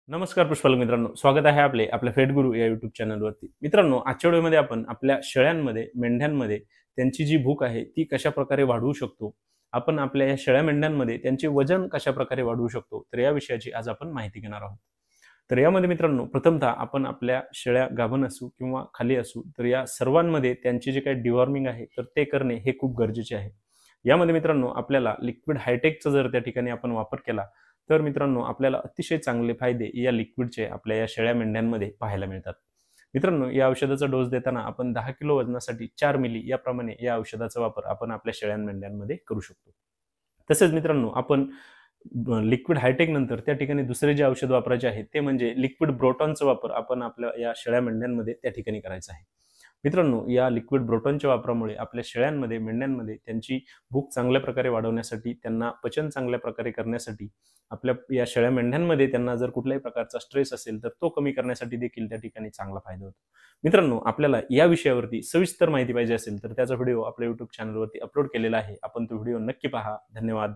नमस्कार पुष्पालक मित्रांनो, स्वागत आहे आपल्या फेट गुरु या युट्यूब चॅनलवरती. मित्रांनो, आजच्या व्हिडिओमध्ये आपण आपल्या शेळ्यांमध्ये, मेंढ्यांमध्ये त्यांची जी भूक आहे ती कशाप्रकारे वाढवू शकतो, आपण आपल्या या शेळ्या मेंढ्यांमध्ये त्यांचे वजन कशाप्रकारे वाढवू शकतो, तर या विषयाची आज आपण माहिती घेणार आहोत. तर यामध्ये मित्रांनो, प्रथमतः आपण आपल्या शेळ्या गाभण असू किंवा खाली असू, तर या सर्वांमध्ये त्यांची जे काही डिवॉर्मिंग आहे तर ते करणे हे खूप गरजेचे आहे. यामध्ये मित्रांनो, आपल्याला लिक्विड हायटेकचा जर त्या ठिकाणी आपण वापर केला तर मित्रांनो, आपल्याला अतिशय चांगले फायदे या लिक्विडचे आपल्या या शेळ्या मेंढ्यांमध्ये पाहायला मिळतात. मित्रांनो, या औषधाचा डोस देताना आपण 10 किलो वजनासाठी 4 मिली याप्रमाणे या औषधाचा वापर आपण आपल्या शेळ्या मेंढ्यांमध्ये करू शकतो. तसेच मित्रांनो, आपण लिक्विड हायटेक नंतर त्या ठिकाणी दुसरे जे औषध वापरायचे आहे ते म्हणजे लिक्विड ब्रोटॉनचा वापर आपण आपल्या या शेळ्या मेंढ्यांमध्ये त्या ठिकाणी करायचा आहे. मित्रांनो, या लिक्विड ब्रोटॉनच्या वापरामुळे आपल्या शेळ्यांमध्ये, मेंढ्यांमध्ये त्यांची भूक चांगल्या प्रकारे वाढवण्यासाठी, त्यांना पचन चांगल्या प्रकारे करण्यासाठी, आपल्या या शेळ्या मेंढ्यांमध्ये त्यांना जर कुठल्याही प्रकारचा स्ट्रेस असेल तर तो कमी करण्यासाठी देखील त्या ठिकाणी चांगला फायदा होतो. मित्रांनो, आपल्याला या विषयावरती सविस्तर माहिती पाहिजे असेल तर त्याचा व्हिडिओ आपल्या YouTube चॅनलवरती अपलोड केलेला आहे. आपण तो व्हिडिओ नक्की पहा. धन्यवाद.